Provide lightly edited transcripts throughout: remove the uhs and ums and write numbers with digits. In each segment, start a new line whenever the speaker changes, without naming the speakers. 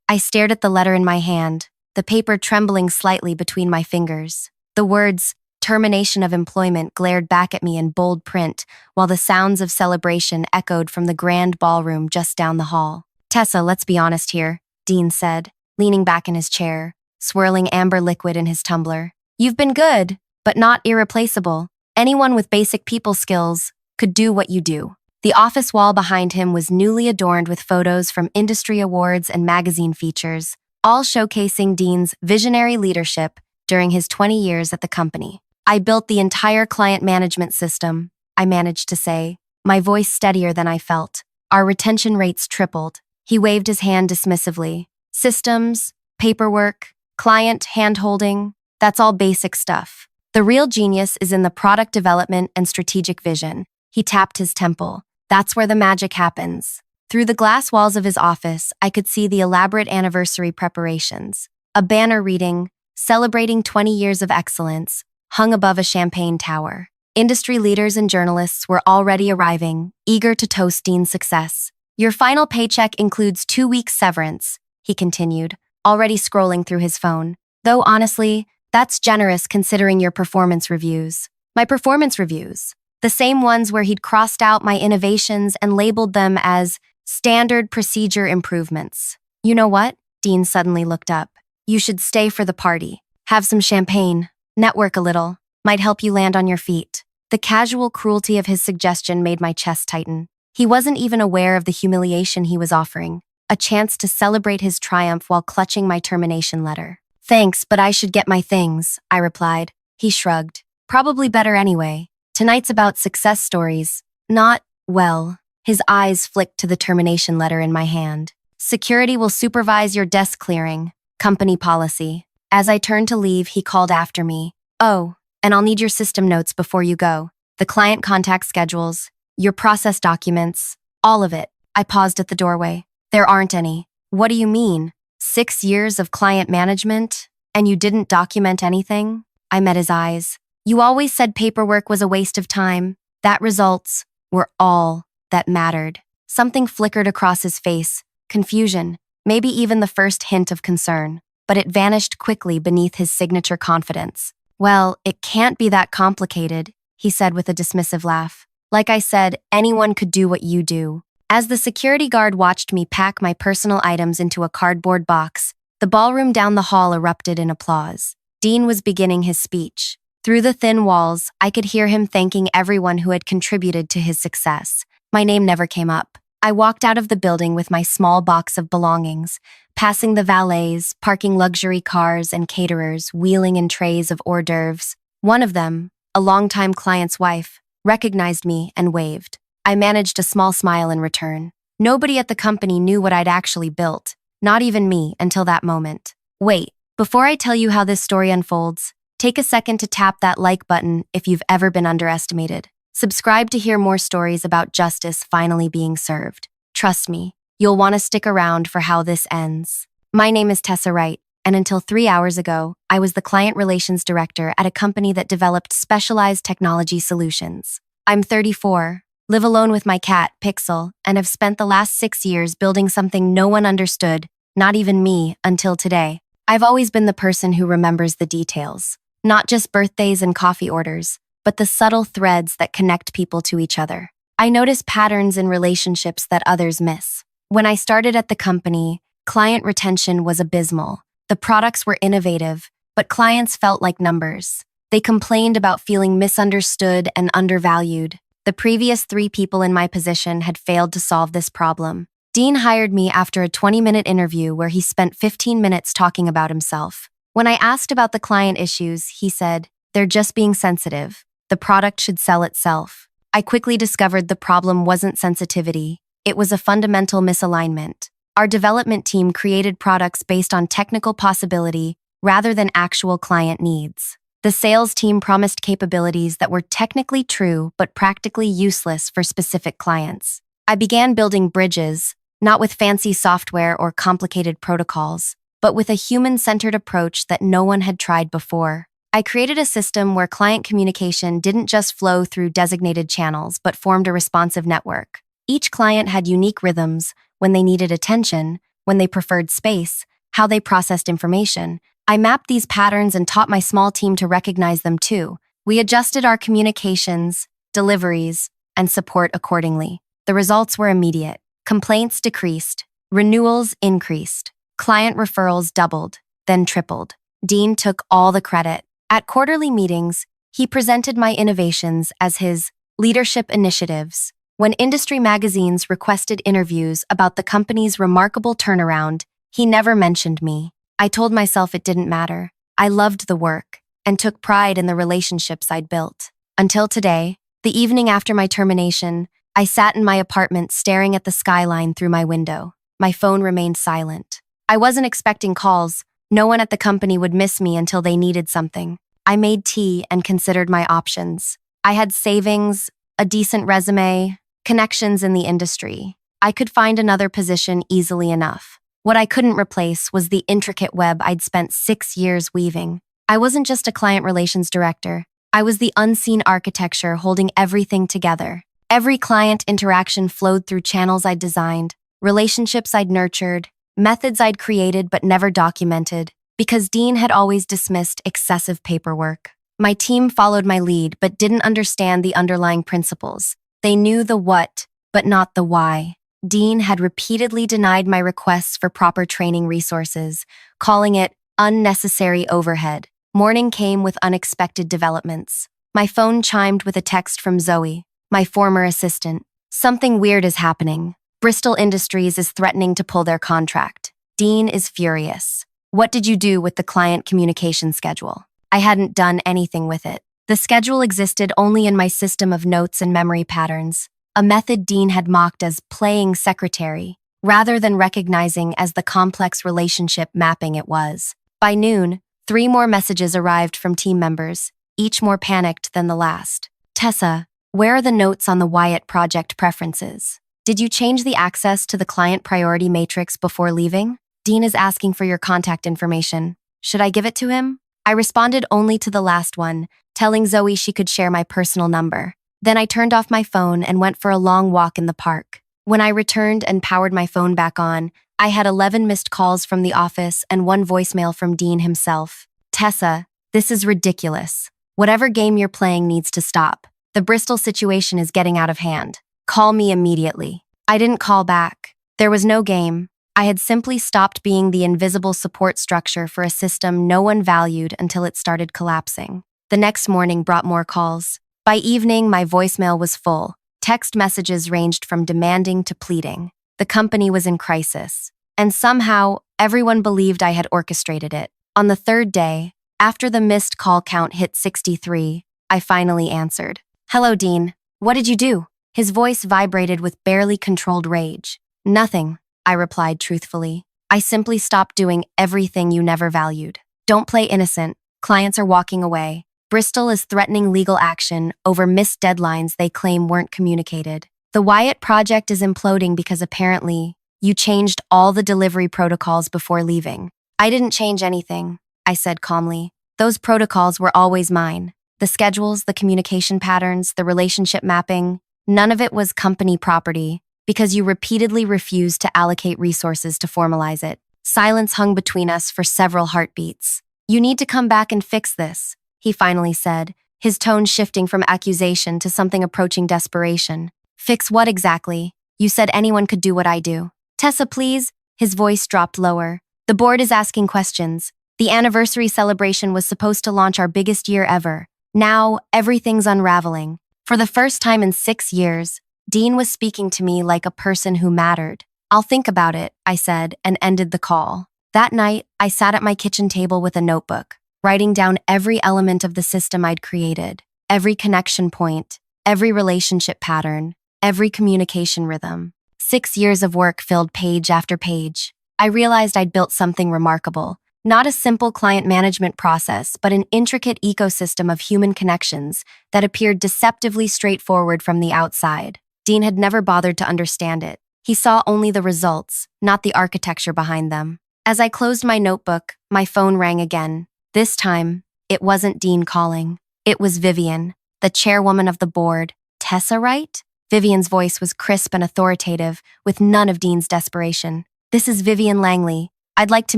I stared at the letter in my hand, the paper trembling slightly between my fingers. The words, termination of employment, glared back at me in bold print, while the sounds of celebration echoed from the grand ballroom just down the hall. Tessa, let's be honest here, Dean said, leaning back in his chair, swirling amber liquid in his tumbler. You've been good, but not irreplaceable. Anyone with basic people skills could do what you do. The office wall behind him was newly adorned with photos from industry awards and magazine features, all showcasing Dean's visionary leadership during his 20 years at the company. I built the entire client management system, I managed to say, my voice steadier than I felt. Our retention rates tripled. He waved his hand dismissively. Systems, paperwork, client hand-holding, that's all basic stuff. The real genius is in the product development and strategic vision. He tapped his temple. That's where the magic happens. Through the glass walls of his office, I could see the elaborate anniversary preparations. A banner reading, "Celebrating 20 years of excellence," hung above a champagne tower. Industry leaders and journalists were already arriving, eager to toast Dean's success. Your final paycheck includes 2 weeks severance, he continued, already scrolling through his phone. Though honestly, that's generous considering your performance reviews. My performance reviews? The same ones where he'd crossed out my innovations and labeled them as standard procedure improvements. You know what? Dean suddenly looked up. You should stay for the party. Have some champagne. Network a little. Might help you land on your feet. The casual cruelty of his suggestion made my chest tighten. He wasn't even aware of the humiliation he was offering, a chance to celebrate his triumph while clutching my termination letter. Thanks, but I should get my things, I replied. He shrugged. Probably better anyway. Tonight's about success stories, not, well. His eyes flicked to the termination letter in my hand. Security will supervise your desk clearing. Company policy. As I turned to leave, he called after me. Oh, and I'll need your system notes before you go. The client contact schedules, your process documents, all of it. I paused at the doorway. There aren't any. What do you mean? 6 years of client management? And you didn't document anything? I met his eyes. You always said paperwork was a waste of time. That results were all that mattered. Something flickered across his face. Confusion, maybe even the first hint of concern. But it vanished quickly beneath his signature confidence. Well, it can't be that complicated, he said with a dismissive laugh. Like I said, anyone could do what you do. As the security guard watched me pack my personal items into a cardboard box, the ballroom down the hall erupted in applause. Dean was beginning his speech. Through the thin walls, I could hear him thanking everyone who had contributed to his success. My name never came up. I walked out of the building with my small box of belongings, passing the valets, parking luxury cars and caterers, wheeling in trays of hors d'oeuvres. One of them, a longtime client's wife, recognized me and waved. I managed a small smile in return. Nobody at the company knew what I'd actually built, not even me until that moment. Wait, before I tell you how this story unfolds, take a second to tap that like button if you've ever been underestimated. Subscribe to hear more stories about justice finally being served. Trust me, you'll want to stick around for how this ends. My name is Tessa Wright, and until 3 hours ago, I was the client relations director at a company that developed specialized technology solutions. I'm 34, live alone with my cat, Pixel, and have spent the last 6 years building something no one understood, not even me, until today. I've always been the person who remembers the details. Not just birthdays and coffee orders, but the subtle threads that connect people to each other. I notice patterns in relationships that others miss. When I started at the company, client retention was abysmal. The products were innovative, but clients felt like numbers. They complained about feeling misunderstood and undervalued. The previous 3 people in my position had failed to solve this problem. Dean hired me after a 20-minute interview where he spent 15 minutes talking about himself. When I asked about the client issues, he said, "They're just being sensitive. The product should sell itself." I quickly discovered the problem wasn't sensitivity. It was a fundamental misalignment. Our development team created products based on technical possibility rather than actual client needs. The sales team promised capabilities that were technically true but practically useless for specific clients. I began building bridges, not with fancy software or complicated protocols, but with a human-centered approach that no one had tried before. I created a system where client communication didn't just flow through designated channels, but formed a responsive network. Each client had unique rhythms when they needed attention, when they preferred space, how they processed information. I mapped these patterns and taught my small team to recognize them too. We adjusted our communications, deliveries, and support accordingly. The results were immediate. Complaints decreased, renewals increased, client referrals doubled, then tripled. Dean took all the credit. At quarterly meetings, he presented my innovations as his leadership initiatives. When industry magazines requested interviews about the company's remarkable turnaround, he never mentioned me. I told myself it didn't matter. I loved the work and took pride in the relationships I'd built. Until today, the evening after my termination, I sat in my apartment staring at the skyline through my window. My phone remained silent. I wasn't expecting calls. No one at the company would miss me until they needed something. I made tea and considered my options. I had savings, a decent resume, connections in the industry. I could find another position easily enough. What I couldn't replace was the intricate web I'd spent 6 years weaving. I wasn't just a client relations director. I was the unseen architecture holding everything together. Every client interaction flowed through channels I'd designed, relationships I'd nurtured, methods I'd created but never documented, because Dean had always dismissed excessive paperwork. My team followed my lead but didn't understand the underlying principles. They knew the what, but not the why. Dean had repeatedly denied my requests for proper training resources, calling it unnecessary overhead. Morning came with unexpected developments. My phone chimed with a text from Zoe, my former assistant. Something weird is happening. Bristol Industries is threatening to pull their contract. Dean is furious. What did you do with the client communication schedule? I hadn't done anything with it. The schedule existed only in my system of notes and memory patterns, a method Dean had mocked as playing secretary, rather than recognizing as the complex relationship mapping it was. By noon, 3 more messages arrived from team members, each more panicked than the last. Tessa, where are the notes on the Wyatt project preferences? Did you change the access to the client priority matrix before leaving? Dean is asking for your contact information. Should I give it to him? I responded only to the last one, telling Zoe she could share my personal number. Then I turned off my phone and went for a long walk in the park. When I returned and powered my phone back on, I had 11 missed calls from the office and 1 voicemail from Dean himself. Tessa, this is ridiculous. Whatever game you're playing needs to stop. The Bristol situation is getting out of hand. Call me immediately. I didn't call back. There was no game. I had simply stopped being the invisible support structure for a system no one valued until it started collapsing. The next morning brought more calls. By evening, my voicemail was full. Text messages ranged from demanding to pleading. The company was in crisis. And somehow, everyone believed I had orchestrated it. On the 3rd day, after the missed call count hit 63, I finally answered. Hello, Dean. What did you do? His voice vibrated with barely controlled rage. Nothing, I replied truthfully. I simply stopped doing everything you never valued. Don't play innocent. Clients are walking away. Bristol is threatening legal action over missed deadlines they claim weren't communicated. The Wyatt project is imploding because apparently you changed all the delivery protocols before leaving. I didn't change anything, I said calmly. Those protocols were always mine. The schedules, the communication patterns, the relationship mapping, none of it was company property because you repeatedly refused to allocate resources to formalize it. Silence hung between us for several heartbeats. You need to come back and fix this, he finally said, his tone shifting from accusation to something approaching desperation. Fix what exactly? You said anyone could do what I do. Tessa, please. His voice dropped lower. The board is asking questions. The anniversary celebration was supposed to launch our biggest year ever. Now, everything's unraveling. For the first time in 6 years, Dean was speaking to me like a person who mattered. I'll think about it, I said, and ended the call. That night, I sat at my kitchen table with a notebook, writing down every element of the system I'd created, every connection point, every relationship pattern, every communication rhythm. 6 years of work filled page after page. I realized I'd built something remarkable. Not a simple client management process, but an intricate ecosystem of human connections that appeared deceptively straightforward from the outside. Dean had never bothered to understand it. He saw only the results, not the architecture behind them. As I closed my notebook, my phone rang again. This time, it wasn't Dean calling. It was Vivian, the chairwoman of the board. Tessa, right? Vivian's voice was crisp and authoritative, with none of Dean's desperation. This is Vivian Langley. I'd like to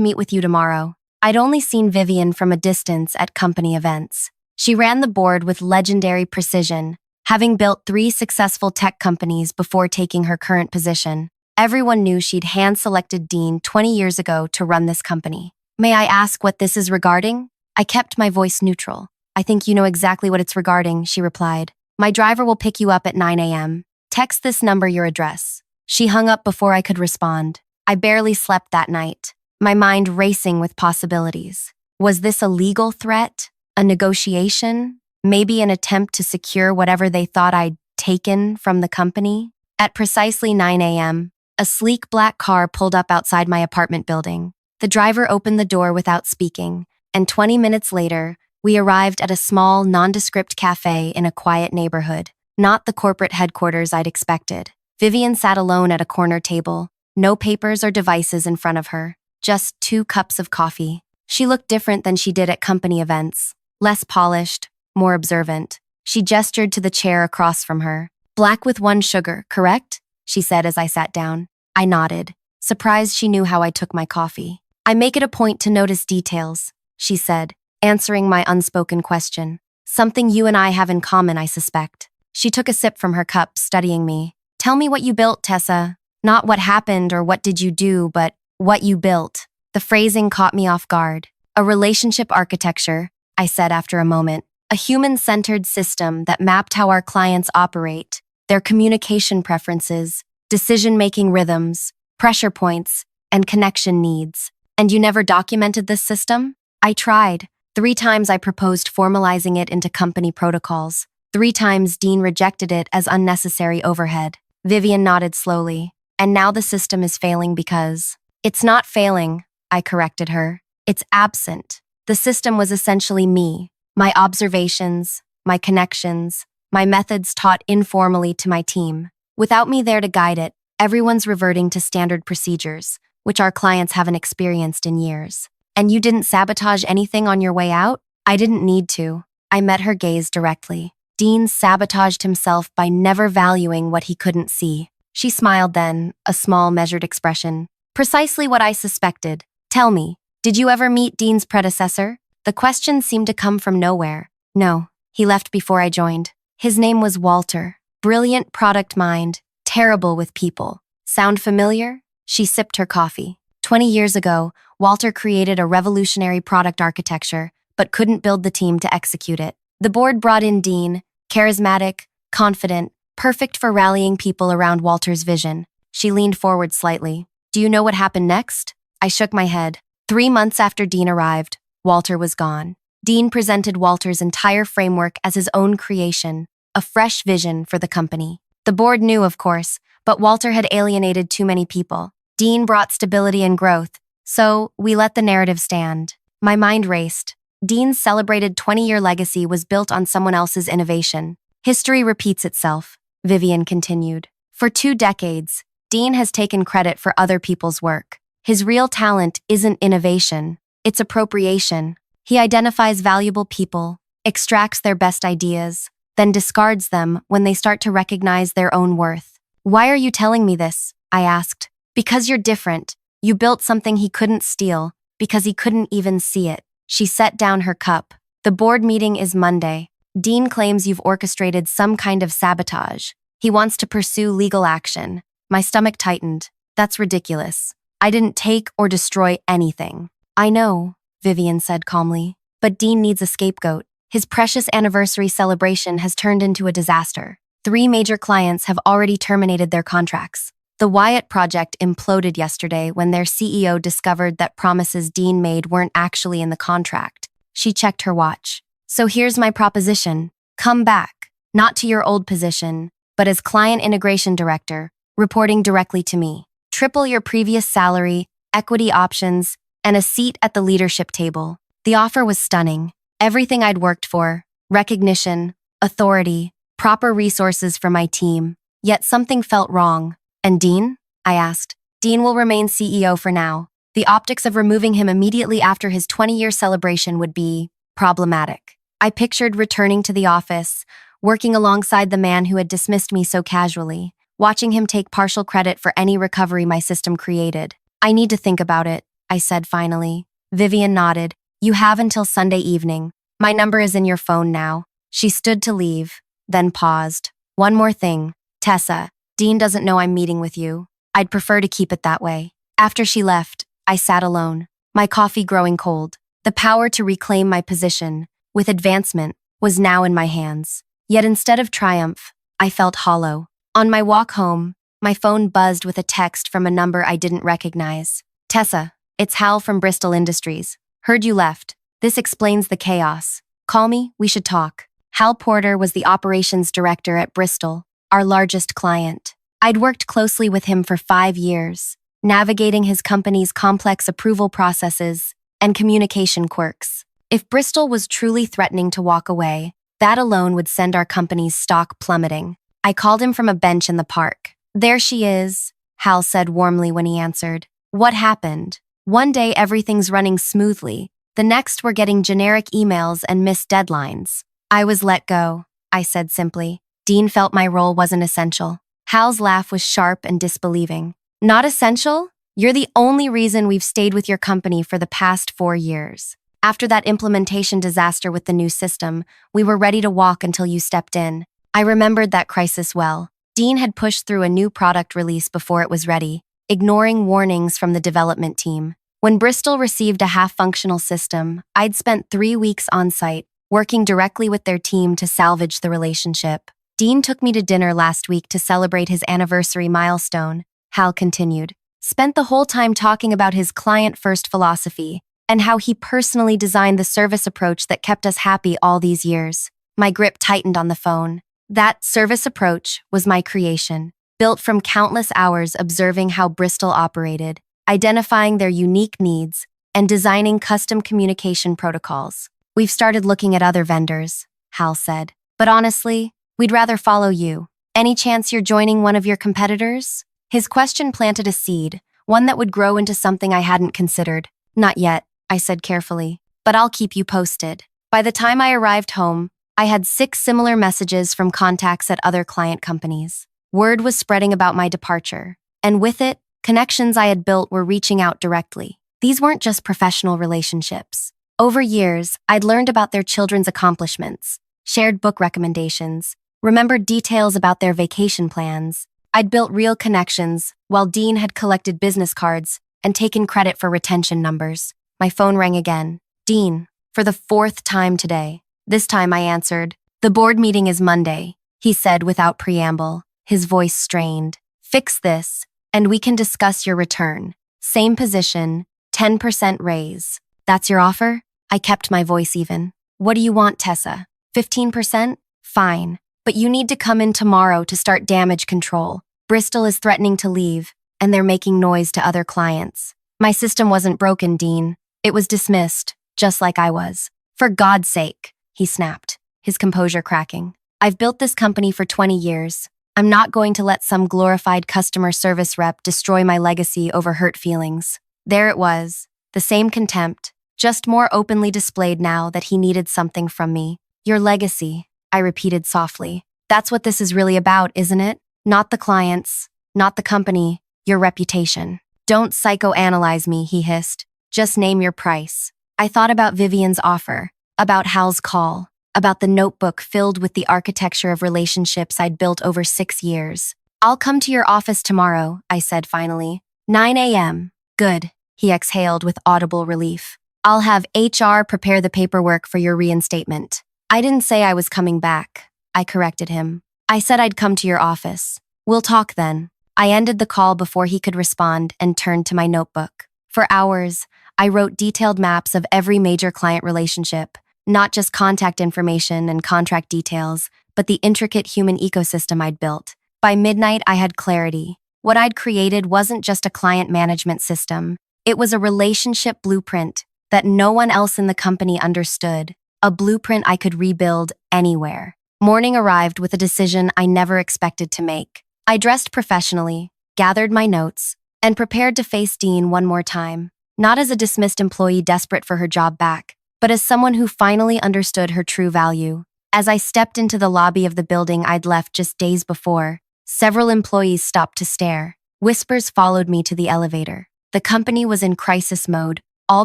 meet with you tomorrow. I'd only seen Vivian from a distance at company events. She ran the board with legendary precision, having built 3 successful tech companies before taking her current position. Everyone knew she'd hand-selected Dean 20 years ago to run this company. May I ask what this is regarding? I kept my voice neutral. I think you know exactly what it's regarding, she replied. My driver will pick you up at 9 a.m. Text this number your address. She hung up before I could respond. I barely slept that night, my mind racing with possibilities. Was this a legal threat? A negotiation? Maybe an attempt to secure whatever they thought I'd taken from the company? At precisely 9 a.m., a sleek black car pulled up outside my apartment building. The driver opened the door without speaking, and 20 minutes later, we arrived at a small, nondescript cafe in a quiet neighborhood, not the corporate headquarters I'd expected. Vivian sat alone at a corner table, no papers or devices in front of her, just 2 cups of coffee. She looked different than she did at company events, less polished, more observant. She gestured to the chair across from her. Black with 1 sugar, correct? She said as I sat down. I nodded, surprised she knew how I took my coffee. I make it a point to notice details, she said, answering my unspoken question. Something you and I have in common, I suspect. She took a sip from her cup, studying me. Tell me what you built, Tessa. Not what happened or what did you do, but what you built. The phrasing caught me off guard. A relationship architecture, I said after a moment. A human-centered system that mapped how our clients operate, their communication preferences, decision-making rhythms, pressure points, and connection needs. And you never documented this system? I tried. 3 times I proposed formalizing it into company protocols. 3 times Dean rejected it as unnecessary overhead. Vivian nodded slowly. And now the system is failing because… It's not failing, I corrected her. It's absent. The system was essentially me, my observations, my connections, my methods taught informally to my team. Without me there to guide it, everyone's reverting to standard procedures, which our clients haven't experienced in years. And you didn't sabotage anything on your way out? I didn't need to. I met her gaze directly. Dean sabotaged himself by never valuing what he couldn't see. She smiled then, a small, measured expression. Precisely what I suspected. Tell me, did you ever meet Dean's predecessor? The question seemed to come from nowhere. No, he left before I joined. His name was Walter. Brilliant product mind, terrible with people. Sound familiar? She sipped her coffee. 20 years ago, Walter created a revolutionary product architecture, but couldn't build the team to execute it. The board brought in Dean, charismatic, confident, perfect for rallying people around Walter's vision. She leaned forward slightly. Do you know what happened next? I shook my head. 3 months after Dean arrived, Walter was gone. Dean presented Walter's entire framework as his own creation, a fresh vision for the company. The board knew, of course, but Walter had alienated too many people. Dean brought stability and growth, so we let the narrative stand. My mind raced. Dean's celebrated 20-year legacy was built on someone else's innovation. History repeats itself, Vivian continued. For 2 decades, Dean has taken credit for other people's work. His real talent isn't innovation, it's appropriation. He identifies valuable people, extracts their best ideas, then discards them when they start to recognize their own worth. Why are you telling me this? I asked. Because you're different. You built something he couldn't steal, because he couldn't even see it. She set down her cup. The board meeting is Monday. Dean claims you've orchestrated some kind of sabotage. He wants to pursue legal action. My stomach tightened. That's ridiculous. I didn't take or destroy anything. I know, Vivian said calmly. But Dean needs a scapegoat. His precious anniversary celebration has turned into a disaster. 3 major clients have already terminated their contracts. The Wyatt project imploded yesterday when their CEO discovered that promises Dean made weren't actually in the contract. She checked her watch. So here's my proposition. Come back, not to your old position, but as Client Integration Director, reporting directly to me. Triple your previous salary, equity options, and a seat at the leadership table. The offer was stunning. Everything I'd worked for, recognition, authority, proper resources for my team. Yet something felt wrong. And Dean? I asked. Dean will remain CEO for now. The optics of removing him immediately after his 20-year celebration would be problematic. I pictured returning to the office, working alongside the man who had dismissed me so casually, watching him take partial credit for any recovery my system created. I need to think about it, I said finally. Vivian nodded. You have until Sunday evening. My number is in your phone now. She stood to leave, then paused. One more thing. Tessa, Dean doesn't know I'm meeting with you. I'd prefer to keep it that way. After she left, I sat alone, my coffee growing cold. The power to reclaim my position, with advancement, was now in my hands. Yet instead of triumph, I felt hollow. On my walk home, my phone buzzed with a text from a number I didn't recognize. Tessa, it's Hal from Bristol Industries. Heard you left. This explains the chaos. Call me, we should talk. Hal Porter was the operations director at Bristol, our largest client. I'd worked closely with him for 5 years, navigating his company's complex approval processes and communication quirks. If Bristol was truly threatening to walk away, that alone would send our company's stock plummeting. I called him from a bench in the park. There she is, Hal said warmly when he answered. What happened? One day everything's running smoothly. The next we're getting generic emails and missed deadlines. I was let go, I said simply. Dean felt my role wasn't essential. Hal's laugh was sharp and disbelieving. Not essential? You're the only reason we've stayed with your company for the past 4 years. After that implementation disaster with the new system, we were ready to walk until you stepped in. I remembered that crisis well. Dean had pushed through a new product release before it was ready, ignoring warnings from the development team. When Bristol received a half-functional system, I'd spent 3 weeks on-site, working directly with their team to salvage the relationship. Dean took me to dinner last week to celebrate his anniversary milestone, Hal continued. Spent the whole time talking about his client-first philosophy and how he personally designed the service approach that kept us happy all these years. My grip tightened on the phone. That service approach was my creation, built from countless hours observing how Bristol operated, identifying their unique needs, and designing custom communication protocols. We've started looking at other vendors, Hal said. But honestly, we'd rather follow you. Any chance you're joining one of your competitors? His question planted a seed, one that would grow into something I hadn't considered. Not yet, I said carefully, but I'll keep you posted. By the time I arrived home, I had 6 similar messages from contacts at other client companies. Word was spreading about my departure, and with it, connections I had built were reaching out directly. These weren't just professional relationships. Over years, I'd learned about their children's accomplishments, shared book recommendations, remembered details about their vacation plans. I'd built real connections, while Dean had collected business cards and taken credit for retention numbers. My phone rang again. Dean, for the 4th time today. This time I answered. The board meeting is Monday, he said without preamble, his voice strained. Fix this, and we can discuss your return. Same position, 10% raise. That's your offer? I kept my voice even. What do you want, Tessa? 15%? Fine. But you need to come in tomorrow to start damage control. Bristol is threatening to leave, and they're making noise to other clients. My system wasn't broken, Dean. It was dismissed, just like I was. For God's sake, he snapped, his composure cracking. I've built this company for 20 years. I'm not going to let some glorified customer service rep destroy my legacy over hurt feelings. There it was, the same contempt, just more openly displayed now that he needed something from me. Your legacy, I repeated softly. That's what this is really about, isn't it? Not the clients, not the company, your reputation. Don't psychoanalyze me, he hissed. Just name your price. I thought about Vivian's offer, about Hal's call, about the notebook filled with the architecture of relationships I'd built over 6 years. I'll come to your office tomorrow, I said finally. 9 a.m. Good, he exhaled with audible relief. I'll have HR prepare the paperwork for your reinstatement. I didn't say I was coming back, I corrected him. I said I'd come to your office. We'll talk then. I ended the call before he could respond and turned to my notebook. For hours, I wrote detailed maps of every major client relationship, not just contact information and contract details, but the intricate human ecosystem I'd built. By midnight, I had clarity. What I'd created wasn't just a client management system. It was a relationship blueprint that no one else in the company understood, a blueprint I could rebuild anywhere. Morning arrived with a decision I never expected to make. I dressed professionally, gathered my notes, and prepared to face Dean one more time, not as a dismissed employee desperate for her job back, but as someone who finally understood her true value. As I stepped into the lobby of the building I'd left just days before, several employees stopped to stare. Whispers followed me to the elevator. The company was in crisis mode, all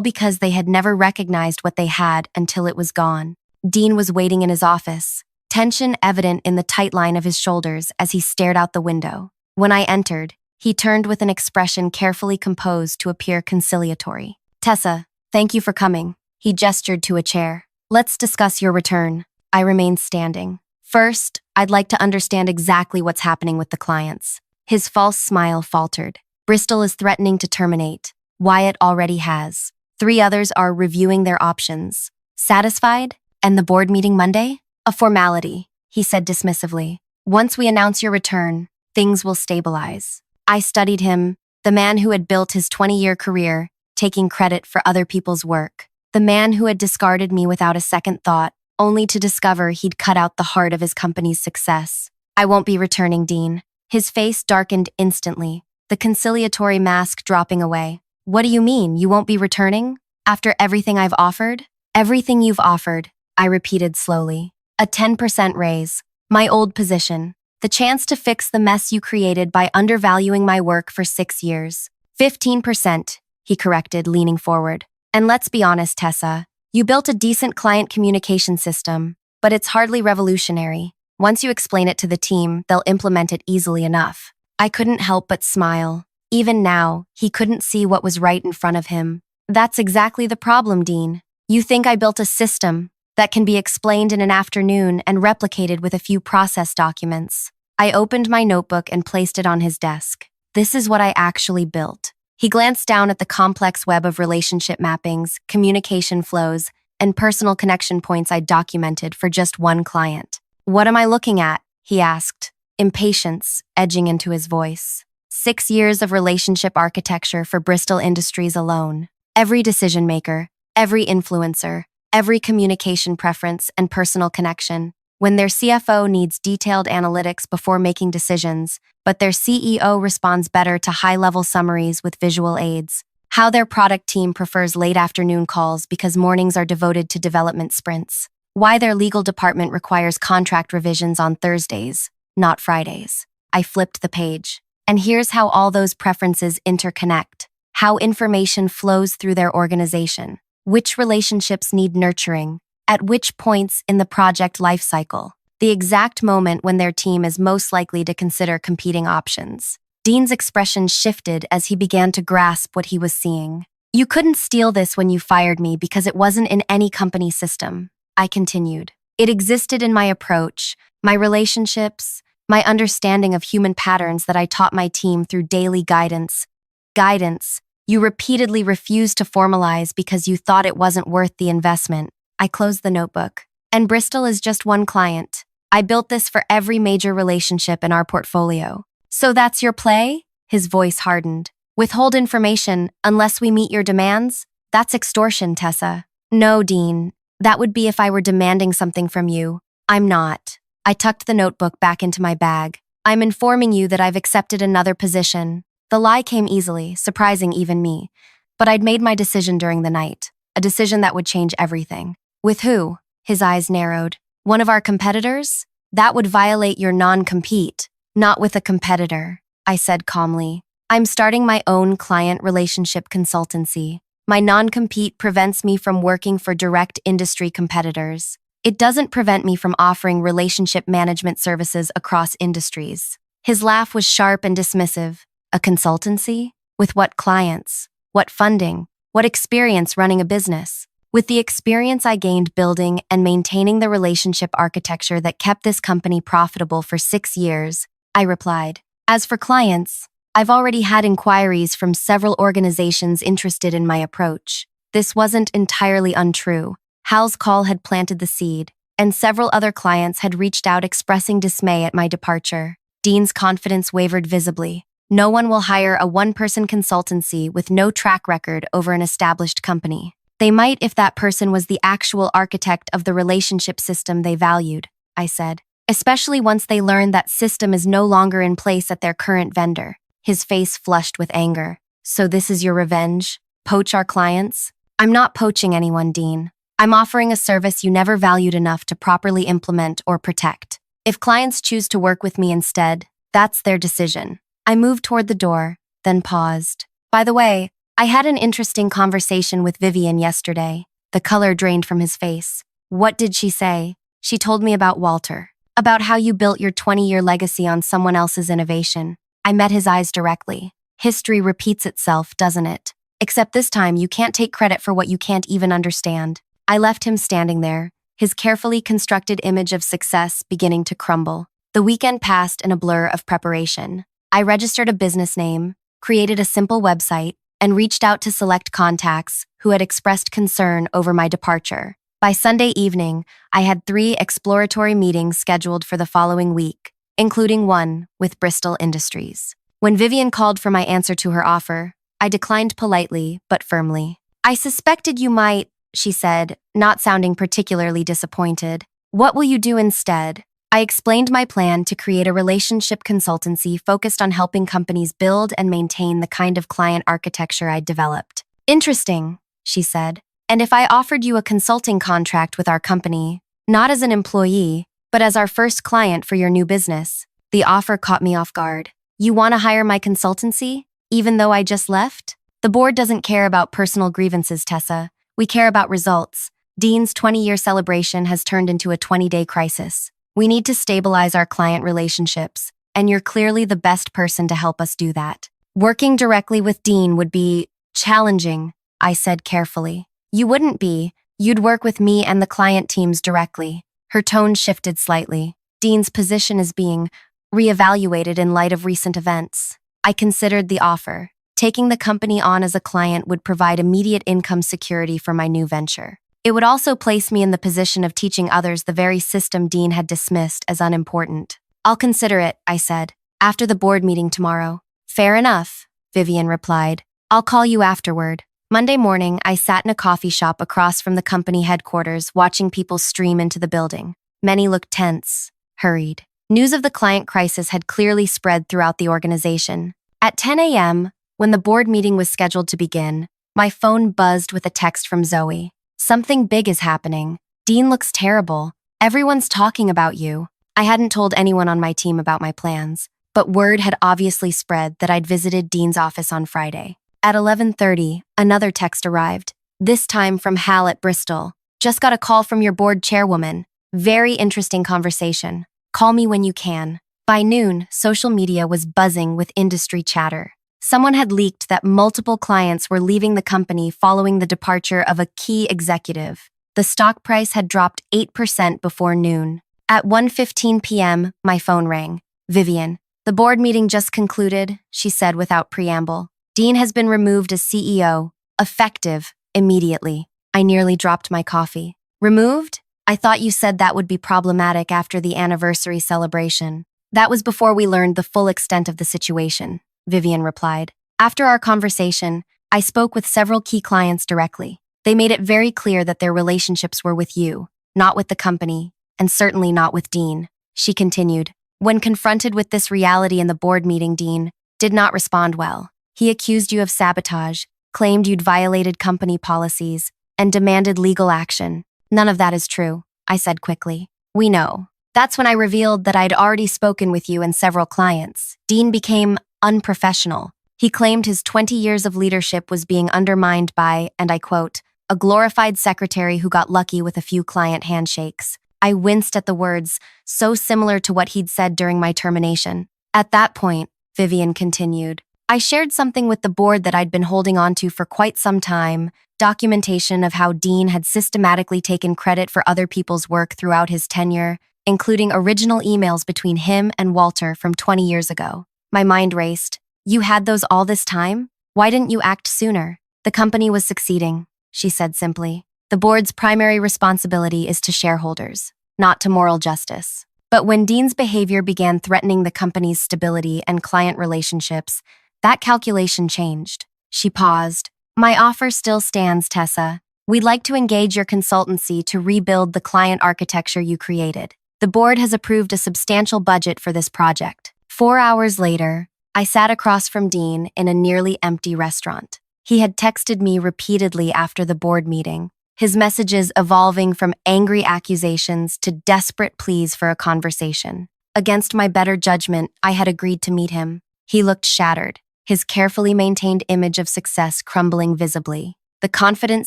because they had never recognized what they had until it was gone. Dean was waiting in his office, tension evident in the tight line of his shoulders as he stared out the window. When I entered, he turned with an expression carefully composed to appear conciliatory. "Tessa, thank you for coming." He gestured to a chair. "Let's discuss your return." I remained standing. "First, I'd like to understand exactly what's happening with the clients." His false smile faltered. "Bristol is threatening to terminate. Wyatt already has. 3 others are reviewing their options. Satisfied? And the board meeting Monday?" "A formality," he said dismissively. "Once we announce your return, things will stabilize." I studied him, the man who had built his 20-year career, taking credit for other people's work. The man who had discarded me without a second thought, only to discover he'd cut out the heart of his company's success. "I won't be returning, Dean." His face darkened instantly, the conciliatory mask dropping away. "What do you mean, you won't be returning? After everything I've offered?" "Everything you've offered," I repeated slowly. "A 10% raise, my old position, the chance to fix the mess you created by undervaluing my work for 6 years. 15%, he corrected, leaning forward. "And let's be honest, Tessa, you built a decent client communication system, but it's hardly revolutionary. Once you explain it to the team, they'll implement it easily enough." I couldn't help but smile. Even now, he couldn't see what was right in front of him. "That's exactly the problem, Dean. You think I built a system that can be explained in an afternoon and replicated with a few process documents." I opened my notebook and placed it on his desk. "This is what I actually built." He glanced down at the complex web of relationship mappings, communication flows, and personal connection points I'd documented for just one client. "What am I looking at?" he asked, impatience edging into his voice. 6 years of relationship architecture for Bristol Industries alone. Every decision maker, every influencer, every communication preference and personal connection. When their CFO needs detailed analytics before making decisions, but their CEO responds better to high-level summaries with visual aids. How their product team prefers late afternoon calls because mornings are devoted to development sprints. Why their legal department requires contract revisions on Thursdays, not Fridays. I flipped the page. And here's how all those preferences interconnect. How information flows through their organization. Which relationships need nurturing. At which points in the project lifecycle. The exact moment when their team is most likely to consider competing options. Dean's expression shifted as he began to grasp what he was seeing. "You couldn't steal this when you fired me because it wasn't in any company system," I continued. "It existed in my approach, my relationships, my understanding of human patterns that I taught my team through daily guidance. Guidance you repeatedly refused to formalize because you thought it wasn't worth the investment." I closed the notebook. "And Bristol is just one client. I built this for every major relationship in our portfolio." "So that's your play?" His voice hardened. "Withhold information unless we meet your demands? That's extortion, Tessa." "No, Dean. That would be if I were demanding something from you. I'm not." I tucked the notebook back into my bag. "I'm informing you that I've accepted another position." The lie came easily, surprising even me. But I'd made my decision during the night. A decision that would change everything. "With who?" His eyes narrowed. "One of our competitors? That would violate your non-compete." "Not with a competitor," I said calmly. "I'm starting my own client relationship consultancy. My non-compete prevents me from working for direct industry competitors. It doesn't prevent me from offering relationship management services across industries." His laugh was sharp and dismissive. "A consultancy? With what clients? What funding? What experience running a business?" "With the experience I gained building and maintaining the relationship architecture that kept this company profitable for 6 years, I replied. "As for clients, I've already had inquiries from several organizations interested in my approach." This wasn't entirely untrue. Hal's call had planted the seed, and several other clients had reached out expressing dismay at my departure. Dean's confidence wavered visibly. No one will hire a one-person consultancy with no track record over an established company. They might if that person was the actual architect of the relationship system they valued, I said. Especially once they learn that system is no longer in place at their current vendor. His face flushed with anger. "So this is your revenge? Poach our clients?" "I'm not poaching anyone, Dean. I'm offering a service you never valued enough to properly implement or protect. If clients choose to work with me instead, that's their decision." I moved toward the door, then paused. "By the way, I had an interesting conversation with Vivian yesterday. The color drained from his face. What did she say? She told me about Walter, about how you built your 20-year legacy on someone else's innovation. I met his eyes directly. History repeats itself, doesn't it? Except this time, you can't take credit for what you can't even understand. I left him standing there, his carefully constructed image of success beginning to crumble. The weekend passed in a blur of preparation. I registered a business name, created a simple website, and reached out to select contacts who had expressed concern over my departure. By Sunday evening, I had 3 exploratory meetings scheduled for the following week, including one with Bristol Industries. When Vivian called for my answer to her offer, I declined politely but firmly. "I suspected you might," she said, not sounding particularly disappointed. "What will you do instead?" I explained my plan to create a relationship consultancy focused on helping companies build and maintain the kind of client architecture I'd developed. "Interesting," she said. "And if I offered you a consulting contract with our company, not as an employee, but as our first client for your new business?" The offer caught me off guard. "You want to hire my consultancy, even though I just left?" "The board doesn't care about personal grievances, Tessa. We care about results. Dean's 20-year celebration has turned into a 20-day crisis. We need to stabilize our client relationships, and you're clearly the best person to help us do that." "Working directly with Dean would be challenging," I said carefully. "You wouldn't be. You'd work with me and the client teams directly." Her tone shifted slightly. "Dean's position is being reevaluated in light of recent events." I considered the offer. Taking the company on as a client would provide immediate income security for my new venture. It would also place me in the position of teaching others the very system Dean had dismissed as unimportant. "I'll consider it," I said, "after the board meeting tomorrow." "Fair enough," Vivian replied. "I'll call you afterward." Monday morning, I sat in a coffee shop across from the company headquarters, watching people stream into the building. Many looked tense, hurried. News of the client crisis had clearly spread throughout the organization. At 10 a.m., when the board meeting was scheduled to begin, my phone buzzed with a text from Zoe. "Something big is happening. Dean looks terrible. Everyone's talking about you." I hadn't told anyone on my team about my plans, but word had obviously spread that I'd visited Dean's office on Friday. At 11:30, another text arrived, this time from Hal at Bristol. "Just got a call from your board chairwoman. Very interesting conversation. Call me when you can." By noon, social media was buzzing with industry chatter. Someone had leaked that multiple clients were leaving the company following the departure of a key executive. The stock price had dropped 8% before noon. At 1:15 p.m., my phone rang. "Vivian, the board meeting just concluded," she said without preamble. "Dean has been removed as CEO, effective immediately." I nearly dropped my coffee. "Removed? I thought you said that would be problematic after the anniversary celebration." "That was before we learned the full extent of the situation," Vivian replied. "After our conversation, I spoke with several key clients directly. They made it very clear that their relationships were with you, not with the company, and certainly not with Dean." She continued. "When confronted with this reality in the board meeting, Dean did not respond well. He accused you of sabotage, claimed you'd violated company policies, and demanded legal action." "None of that is true," I said quickly. "We know." That's when I revealed that I'd already spoken with you and several clients. Dean became unprofessional. He claimed his 20 years of leadership was being undermined by, and I quote, "a glorified secretary who got lucky with a few client handshakes." I winced at the words, so similar to what he'd said during my termination. "At that point," Vivian continued, "I shared something with the board that I'd been holding on to for quite some time, documentation of how Dean had systematically taken credit for other people's work throughout his tenure, including original emails between him and Walter from 20 years ago." My mind raced. "You had those all this time? Why didn't you act sooner?" "The company was succeeding," she said simply. "The board's primary responsibility is to shareholders, not to moral justice." But when Dean's behavior began threatening the company's stability and client relationships, that calculation changed. She paused. "My offer still stands, Tessa. We'd like to engage your consultancy to rebuild the client architecture you created. The board has approved a substantial budget for this project." 4 hours later, I sat across from Dean in a nearly empty restaurant. He had texted me repeatedly after the board meeting, his messages evolving from angry accusations to desperate pleas for a conversation. Against my better judgment, I had agreed to meet him. He looked shattered. his carefully maintained image of success crumbling visibly. The confident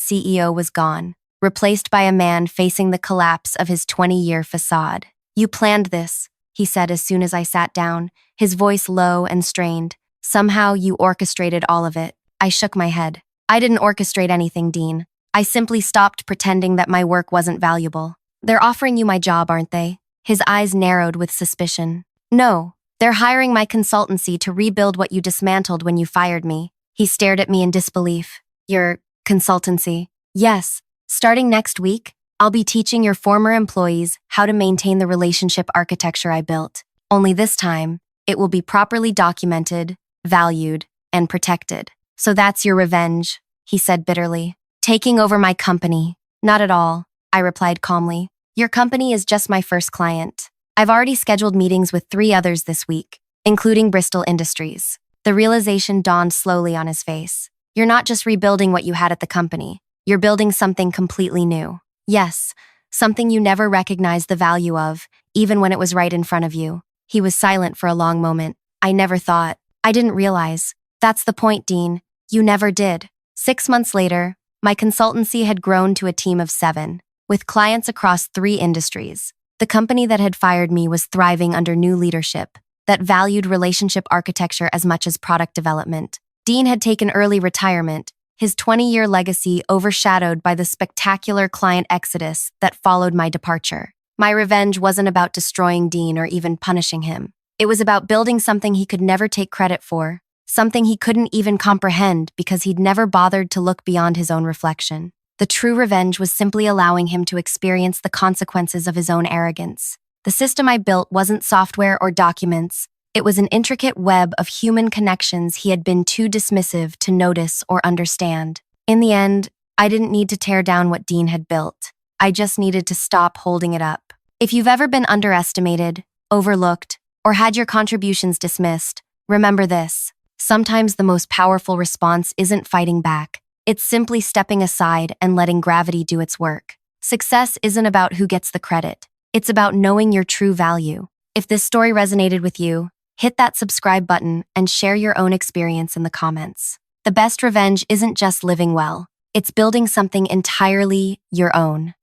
CEO was gone, replaced by a man facing the collapse of his 20-year facade. "You planned this," he said as soon as I sat down, his voice low and strained. "Somehow you orchestrated all of it." I shook my head. "I didn't orchestrate anything, Dean. I simply stopped pretending that my work wasn't valuable." "They're offering you my job, aren't they?" His eyes narrowed with suspicion. "No, they're hiring my consultancy to rebuild what you dismantled when you fired me." He stared at me in disbelief. "Your consultancy?" "Yes. Starting next week, I'll be teaching your former employees how to maintain the relationship architecture I built. Only this time, it will be properly documented, valued, and protected." "So that's your revenge," he said bitterly. "Taking over my company." "Not at all," I replied calmly. "Your company is just my first client. I've already scheduled meetings with 3 others this week, including Bristol Industries." The realization dawned slowly on his face. "You're not just rebuilding what you had at the company. You're building something completely new." "Yes, something you never recognized the value of, even when it was right in front of you." He was silent for a long moment. "I never thought. I didn't realize." "That's the point, Dean. You never did." 6 months later, my consultancy had grown to a team of 7, with clients across 3 industries. The company that had fired me was thriving under new leadership that valued relationship architecture as much as product development. Dean had taken early retirement, his 20-year legacy overshadowed by the spectacular client exodus that followed my departure. My revenge wasn't about destroying Dean or even punishing him. It was about building something he could never take credit for, something he couldn't even comprehend because he'd never bothered to look beyond his own reflection. The true revenge was simply allowing him to experience the consequences of his own arrogance. The system I built wasn't software or documents. It was an intricate web of human connections he had been too dismissive to notice or understand. In the end, I didn't need to tear down what Dean had built. I just needed to stop holding it up. If you've ever been underestimated, overlooked, or had your contributions dismissed, remember this. Sometimes the most powerful response isn't fighting back. It's simply stepping aside and letting gravity do its work. Success isn't about who gets the credit. It's about knowing your true value. If this story resonated with you, hit that subscribe button and share your own experience in the comments. The best revenge isn't just living well. It's building something entirely your own.